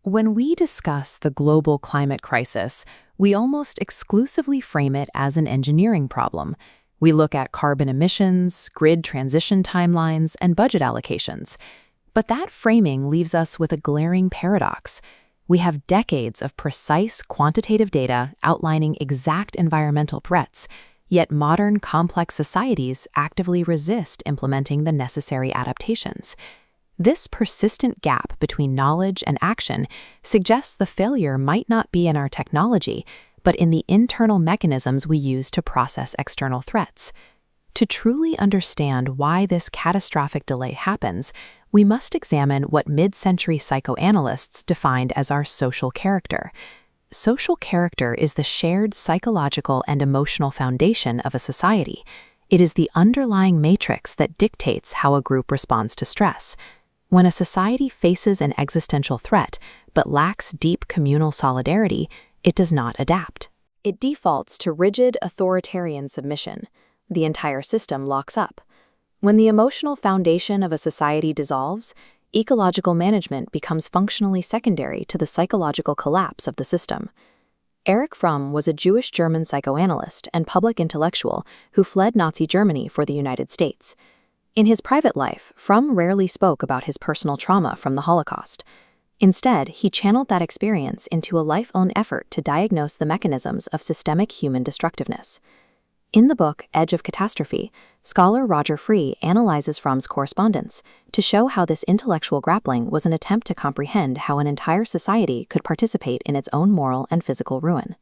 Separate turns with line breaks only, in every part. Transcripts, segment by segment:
When we discuss the global climate crisis, we almost exclusively frame it as an engineering problem. We look at carbon emissions, grid transition timelines, and budget allocations. But that framing leaves us with a glaring paradox. We have decades of precise quantitative data outlining exact environmental threats, yet modern complex societies actively resist implementing the necessary adaptations. This persistent gap between knowledge and action suggests the failure might not be in our technology, but in the internal mechanisms we use to process external threats. To truly understand why this catastrophic delay happens, we must examine what mid-century psychoanalysts defined as our social character. Social character is the shared psychological and emotional foundation of a society. It is the underlying matrix that dictates how a group responds to stress. When a society faces an existential threat but lacks deep communal solidarity, it does not adapt. It defaults to rigid authoritarian submission. The entire system locks up. When the emotional foundation of a society dissolves, ecological management becomes functionally secondary to the psychological collapse of the system. Erich Fromm was a Jewish German psychoanalyst and public intellectual who fled Nazi Germany for the United States. In his private life, Fromm rarely spoke about his personal trauma from the Holocaust. Instead, he channeled that experience into a life-own effort to diagnose the mechanisms of systemic human destructiveness. In the book Edge of Catastrophe, scholar Frie analyzes Fromm's correspondence to show how this intellectual grappling was an attempt to comprehend how an entire society could participate in its own moral and physical ruin.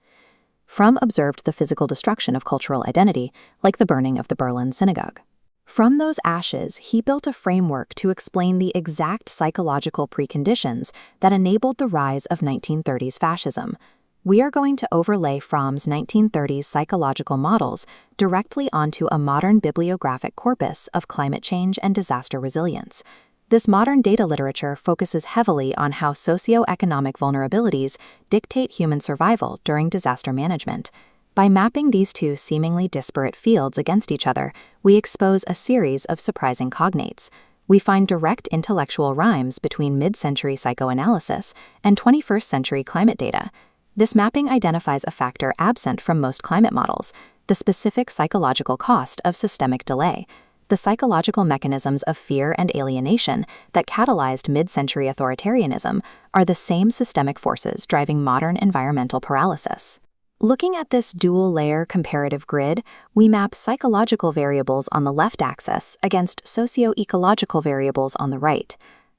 Fromm observed the physical destruction of cultural identity, like the burning of the Berlin synagogue. From those ashes, he built a framework to explain the exact psychological preconditions that enabled the rise of 1930s fascism. We are going to overlay Fromm's 1930s psychological models directly onto a modern bibliographic corpus of climate change and disaster resilience. This modern data literature focuses heavily on how socioeconomic vulnerabilities dictate human survival during disaster management. By mapping these two seemingly disparate fields against each other, we expose a series of surprising cognates. We find direct intellectual rhymes between mid-century psychoanalysis and 21st century climate data. This mapping identifies a factor absent from most climate models: the specific psychological cost of systemic delay. The psychological mechanisms of fear and alienation that catalyzed mid-century authoritarianism are the same systemic forces driving modern environmental paralysis. Looking at this dual-layer comparative grid, we map psychological variables on the left axis against socio-ecological variables on the right.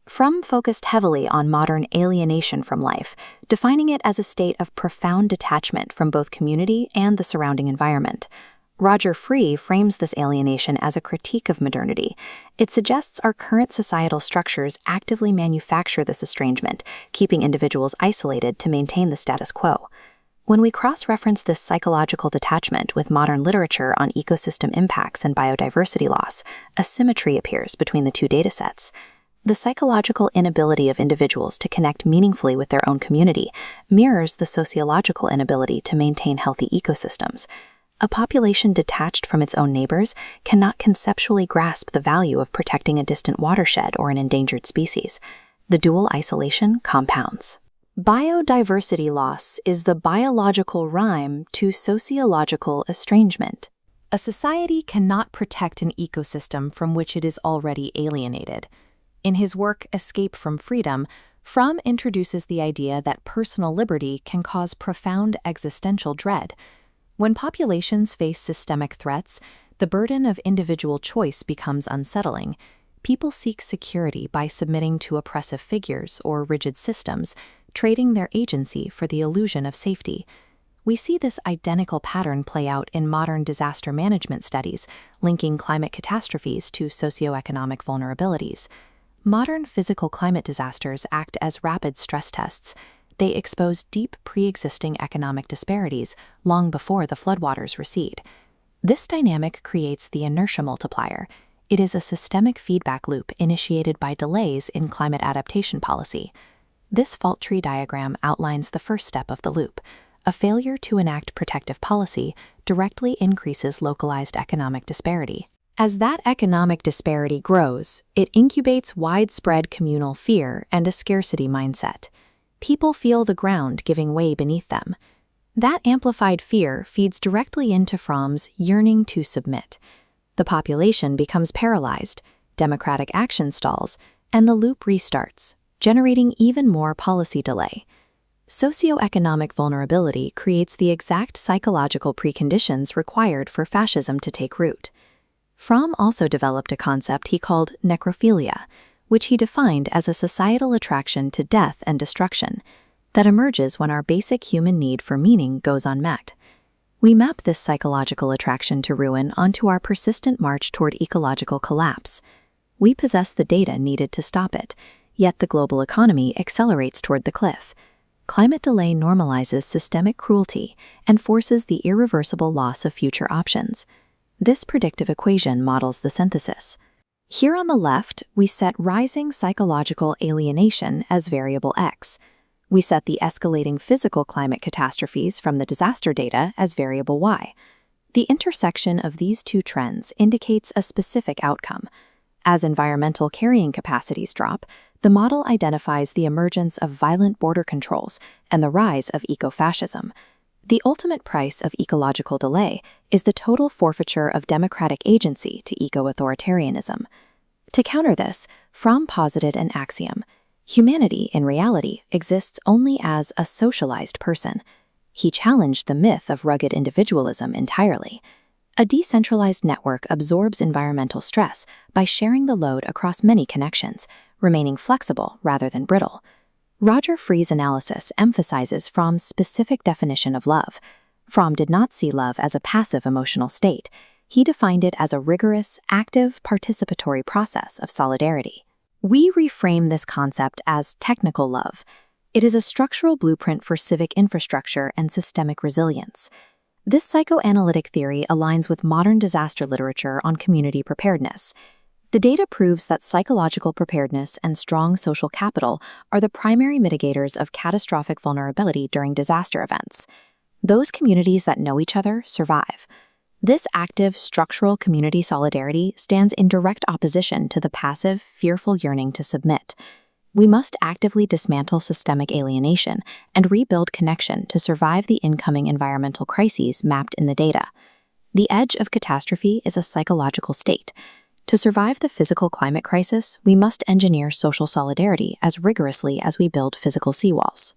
Fromm focused heavily on modern alienation from life, defining it as a state of profound detachment from both community and the surrounding environment. Frie frames this alienation as a critique of modernity. It suggests our current societal structures actively manufacture this estrangement, keeping individuals isolated to maintain the status quo. When we cross-reference this psychological detachment with modern literature on ecosystem impacts and biodiversity loss, a symmetry appears between the two datasets. The psychological inability of individuals to connect meaningfully with their own community mirrors the sociological inability to maintain healthy ecosystems. A population detached from its own neighbors cannot conceptually grasp the value of protecting a distant watershed or an endangered species. The dual isolation compounds. Biodiversity loss is the biological rhyme to sociological estrangement. A society cannot protect an ecosystem from which it is already alienated. In his work Escape from Freedom, Fromm introduces the idea that personal liberty can cause profound existential dread. When populations face systemic threats, the burden of individual choice becomes unsettling. People seek security by submitting to oppressive figures or rigid systems, trading their agency for the illusion of safety. We see this identical pattern play out in modern disaster management studies, linking climate catastrophes to socioeconomic vulnerabilities. Modern physical climate disasters act as rapid stress tests. They expose deep pre-existing economic disparities long before the floodwaters recede. This dynamic creates the inertia multiplier. It is a systemic feedback loop initiated by delays in climate adaptation policy. This fault tree diagram outlines the first step of the loop. A failure to enact protective policy directly increases localized economic disparity. As that economic disparity grows, it incubates widespread communal fear and a scarcity mindset. People feel the ground giving way beneath them. That amplified fear feeds directly into Fromm's yearning to submit. The population becomes paralyzed, democratic action stalls, and the loop restarts, generating even more policy delay. Socioeconomic vulnerability creates the exact psychological preconditions required for fascism to take root. Fromm also developed a concept he called necrophilia, which he defined as a societal attraction to death and destruction that emerges when our basic human need for meaning goes unmet. We map this psychological attraction to ruin onto our persistent march toward ecological collapse. We possess the data needed to stop it, yet the global economy accelerates toward the cliff. Climate delay normalizes systemic cruelty and forces the irreversible loss of future options. This predictive equation models the synthesis. Here on the left, we set rising psychological alienation as variable X. We set the escalating physical climate catastrophes from the disaster data as variable Y. The intersection of these two trends indicates a specific outcome. As environmental carrying capacities drop, the model identifies the emergence of violent border controls and the rise of ecofascism. The ultimate price of ecological delay is the total forfeiture of democratic agency to eco-authoritarianism. To counter this, Fromm posited an axiom: humanity, in reality, exists only as a socialized person. He challenged the myth of rugged individualism entirely. A decentralized network absorbs environmental stress by sharing the load across many connections, remaining flexible rather than brittle. Roger Frie's analysis emphasizes Fromm's specific definition of love. Fromm did not see love as a passive emotional state. He defined it as a rigorous, active, participatory process of solidarity. We reframe this concept as technical love. It is a structural blueprint for civic infrastructure and systemic resilience. This psychoanalytic theory aligns with modern disaster literature on community preparedness. The data proves that psychological preparedness and strong social capital are the primary mitigators of catastrophic vulnerability during disaster events. Those communities that know each other survive. This active, structural community solidarity stands in direct opposition to the passive, fearful yearning to submit. We must actively dismantle systemic alienation and rebuild connection to survive the incoming environmental crises mapped in the data. The edge of catastrophe is a psychological state. To survive the physical climate crisis, we must engineer social solidarity as rigorously as we build physical seawalls.